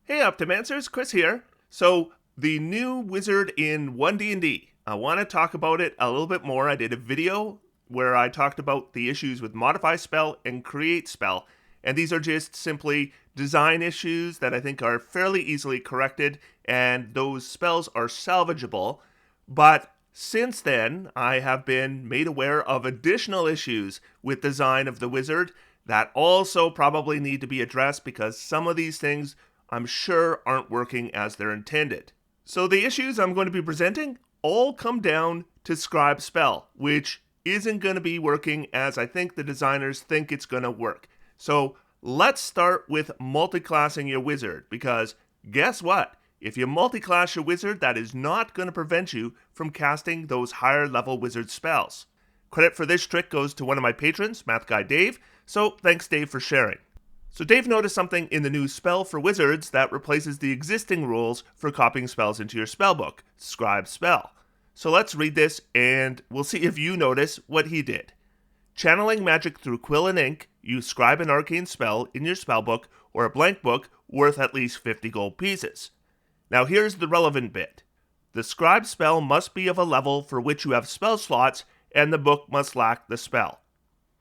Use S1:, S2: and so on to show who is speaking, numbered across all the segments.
S1: Hey Optimancers, Chris here. So, the new wizard in 1D&D. I want to talk about it a little bit more. I did a video where I talked about the issues with Modify Spell and Create Spell, and these are just simply design issues that I think are fairly easily corrected, and those spells are salvageable. But since then, I have been made aware of additional issues with design of the wizard that also probably need to be addressed because some of these things I'm sure aren't working as they're intended. So the issues I'm going to be presenting all come down to Scribe Spell, which isn't going to be working as I think the designers think it's going to work. So let's start with multiclassing your wizard, because guess what? If you multiclass your wizard, that is not going to prevent you from casting those higher level wizard spells. Credit for this trick goes to one of my patrons, Math Guy Dave, so thanks Dave for sharing. So Dave noticed something in the new spell for wizards that replaces the existing rules for copying spells into your spellbook, Scribe Spell. So let's read this and we'll see if you notice what he did. Channeling magic through quill and ink, you scribe an arcane spell in your spellbook or a blank book worth at least 50 gold pieces. Now here's the relevant bit. The scribe spell must be of a level for which you have spell slots and the book must lack the spell.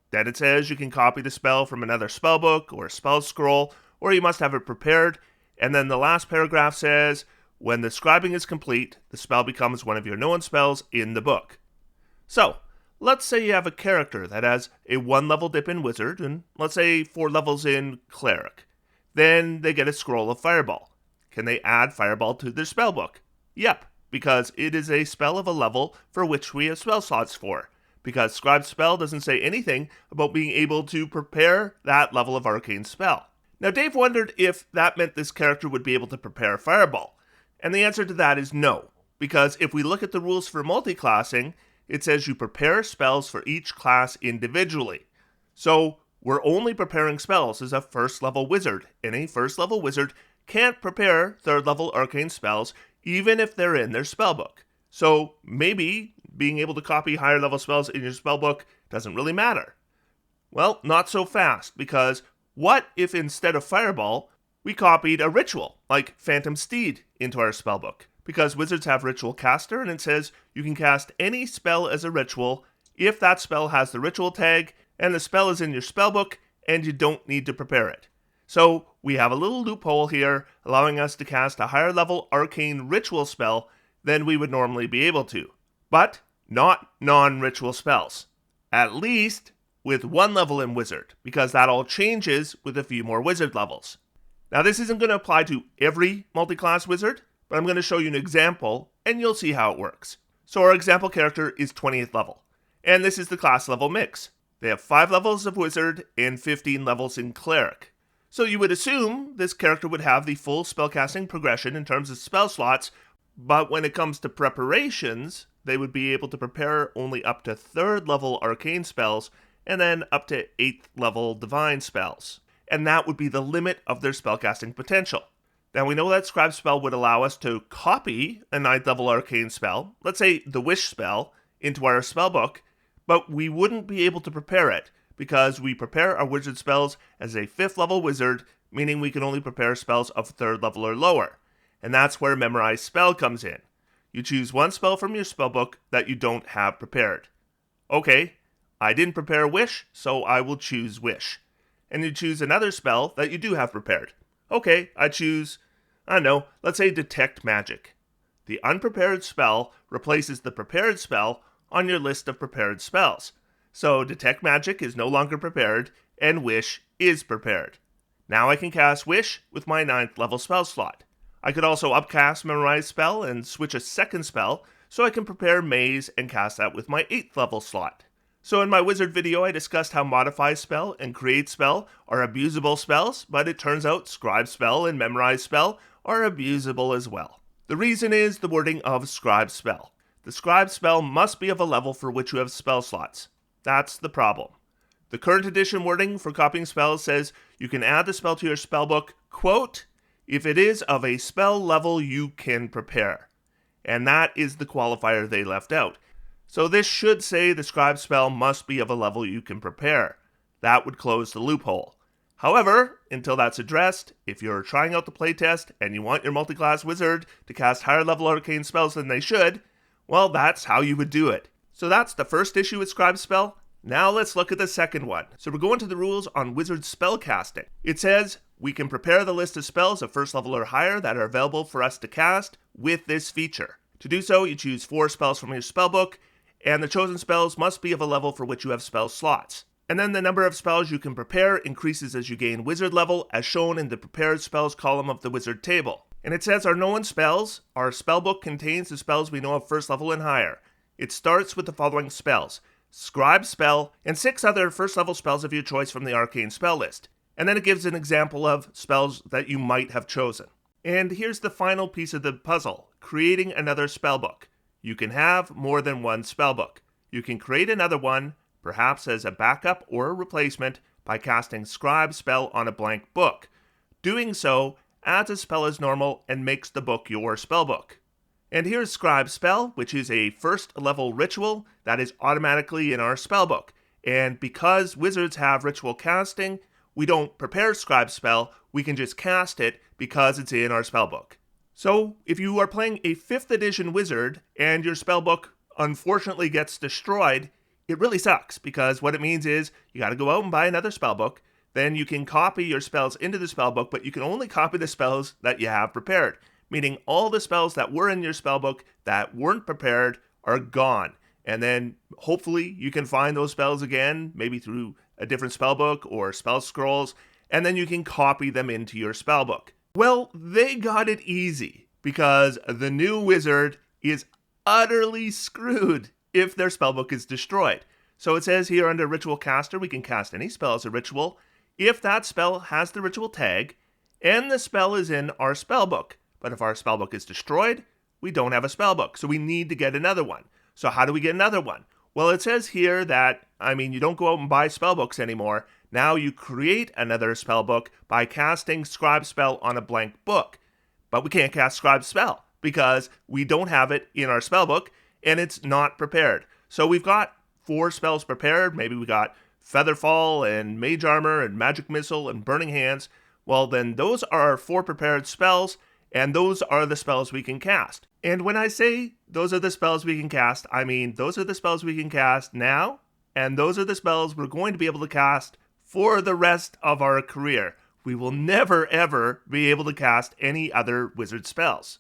S1: Then it says you can copy the spell from another spellbook or a spell scroll, or you must have it prepared. And then the last paragraph says, when the scribing is complete, the spell becomes one of your known spells in the book. So, let's say you have a character that has a 1 level dip in wizard, and let's say 4 levels in cleric. Then they get a scroll of fireball. Can they add fireball to their spellbook? Yep, because it is a spell of a level for which we have spell slots for. Because Scribe Spell doesn't say anything about being able to prepare that level of arcane spell. Now Dave wondered if that meant this character would be able to prepare Fireball. And the answer to that is no. Because if we look at the rules for multiclassing, it says you prepare spells for each class individually. So we're only preparing spells as a first level wizard. And a first level wizard can't prepare third level arcane spells even if they're in their spellbook. So maybe being able to copy higher level spells in your spellbook doesn't really matter. Well, not so fast, because what if instead of Fireball, we copied a ritual, like Phantom Steed, into our spellbook? Because wizards have Ritual Caster, and it says you can cast any spell as a ritual if that spell has the ritual tag, and the spell is in your spellbook, and you don't need to prepare it. So we have a little loophole here, allowing us to cast a higher level arcane ritual spell than we would normally be able to. But not non-ritual spells. At least with 1 level in wizard, because that all changes with a few more wizard levels. Now this isn't going to apply to every multi-class wizard, but I'm going to show you an example and you'll see how it works. So our example character is 20th level, and this is the class level mix. They have 5 levels of wizard and 15 levels in cleric. So you would assume this character would have the full spellcasting progression in terms of spell slots, but when it comes to preparations, they would be able to prepare only up to 3rd level arcane spells and then up to 8th level divine spells. And that would be the limit of their spellcasting potential. Now we know that Scribe Spell would allow us to copy a 9th level arcane spell, let's say the Wish spell, into our spellbook, but we wouldn't be able to prepare it because we prepare our wizard spells as a 5th level wizard, meaning we can only prepare spells of 3rd level or lower. And that's where Memorize Spell comes in. You choose 1 spell from your spellbook that you don't have prepared. Okay, I didn't prepare Wish, so I will choose Wish. And you choose another spell that you do have prepared. Okay, I choose, let's say Detect Magic. The unprepared spell replaces the prepared spell on your list of prepared spells. So Detect Magic is no longer prepared, and Wish is prepared. Now I can cast Wish with my 9th level spell slot. I could also upcast Memorize Spell and switch a 2nd spell, so I can prepare Maze and cast that with my 8th level slot. So in my wizard video I discussed how Modify Spell and Create Spell are abusable spells, but it turns out Scribe Spell and Memorize Spell are abusable as well. The reason is the wording of Scribe Spell. The Scribe Spell must be of a level for which you have spell slots. That's the problem. The current edition wording for copying spells says you can add the spell to your spellbook, quote, if it is of a spell level you can prepare. And that is the qualifier they left out. So this should say the Scribe Spell must be of a level you can prepare. That would close the loophole. However, until that's addressed, if you're trying out the playtest and you want your multi-class wizard to cast higher level arcane spells than they should, well, that's how you would do it. So that's the first issue with Scribe Spell. Now let's look at the second one. So we're going to the rules on wizard spell casting. It says we can prepare the list of spells of first level or higher that are available for us to cast with this feature. To do so, you choose 4 spells from your spellbook, and the chosen spells must be of a level for which you have spell slots. And then the number of spells you can prepare increases as you gain wizard level, as shown in the prepared spells column of the wizard table. And it says our known spells. Our spellbook contains the spells we know of first level and higher. It starts with the following spells: Scribe Spell, and 6 other first level spells of your choice from the arcane spell list. And then it gives an example of spells that you might have chosen. And here's the final piece of the puzzle: creating another spellbook. You can have more than one spellbook. You can create another one, perhaps as a backup or a replacement, by casting Scribe Spell on a blank book. Doing so adds a spell as normal and makes the book your spellbook. And here's Scribe Spell, which is a first level ritual that is automatically in our spellbook. And because wizards have ritual casting, we don't prepare Scribe Spell, we can just cast it because it's in our spellbook. So if you are playing a 5th edition wizard and your spellbook unfortunately gets destroyed, it really sucks, because what it means is you got to go out and buy another spellbook. Then you can copy your spells into the spellbook, but you can only copy the spells that you have prepared, meaning all the spells that were in your spellbook that weren't prepared are gone. And then hopefully you can find those spells again, maybe through a different spellbook or spell scrolls, and then you can copy them into your spellbook. Well, they got it easy, because the new wizard is utterly screwed if their spellbook is destroyed. So it says here under Ritual Caster, we can cast any spell as a ritual if that spell has the ritual tag and the spell is in our spellbook. But if our spellbook is destroyed, we don't have a spellbook, so we need to get another one. So how do we get another one? Well, it says here that, you don't go out and buy spellbooks anymore. Now you create another spellbook by casting Scribe Spell on a blank book. But we can't cast Scribe Spell because we don't have it in our spellbook and it's not prepared. So we've got 4 spells prepared. Maybe we got Featherfall and Mage Armor and Magic Missile and Burning Hands. Well, then those are our 4 prepared spells, and those are the spells we can cast. And when I say those are the spells we can cast, I mean those are the spells we can cast now, and those are the spells we're going to be able to cast for the rest of our career. We will never, ever be able to cast any other wizard spells.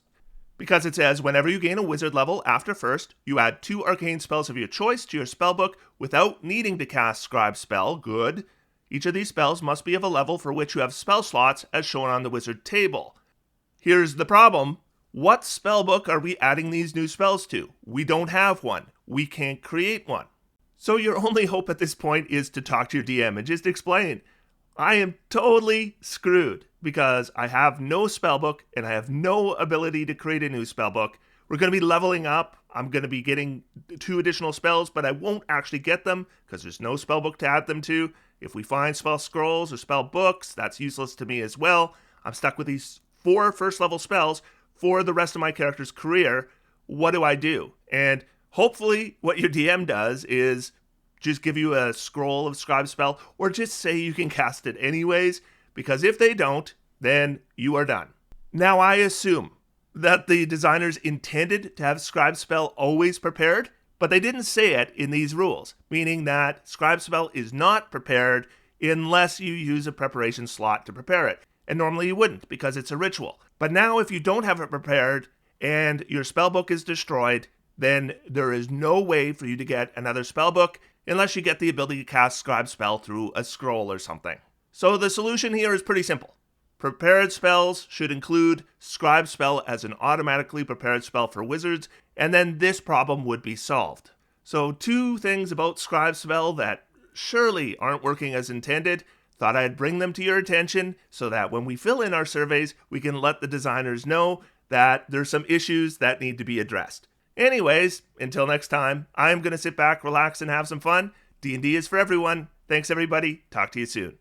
S1: Because it says, whenever you gain a wizard level after first, you add 2 arcane spells of your choice to your spellbook without needing to cast Scribe Spell. Good. Each of these spells must be of a level for which you have spell slots as shown on the wizard table. Here's the problem. What spellbook are we adding these new spells to? We don't have one. We can't create one. So your only hope at this point is to talk to your DM and just explain. I am totally screwed because I have no spellbook and I have no ability to create a new spellbook. We're going to be leveling up. I'm going to be getting 2 additional spells, but I won't actually get them because there's no spellbook to add them to. If we find spell scrolls or spell books, that's useless to me as well. I'm stuck with these 4 first level spells for the rest of my character's career. What do I do? And hopefully what your DM does is just give you a scroll of Scribe Spell, or just say you can cast it anyways, because if they don't, then you are done. Now, I assume that the designers intended to have Scribe Spell always prepared, but they didn't say it in these rules, meaning that Scribe Spell is not prepared unless you use a preparation slot to prepare it. And normally you wouldn't, because it's a ritual. But now if you don't have it prepared and your spellbook is destroyed, then there is no way for you to get another spellbook unless you get the ability to cast Scribe Spell through a scroll or something. So the solution here is pretty simple. Prepared spells should include Scribe Spell as an automatically prepared spell for wizards, and then this problem would be solved. So 2 things about Scribe Spell that surely aren't working as intended. Thought I'd bring them to your attention so that when we fill in our surveys, we can let the designers know that there's some issues that need to be addressed. Anyways, until next time, I'm going to sit back, relax, and have some fun. D&D is for everyone. Thanks, everybody. Talk to you soon.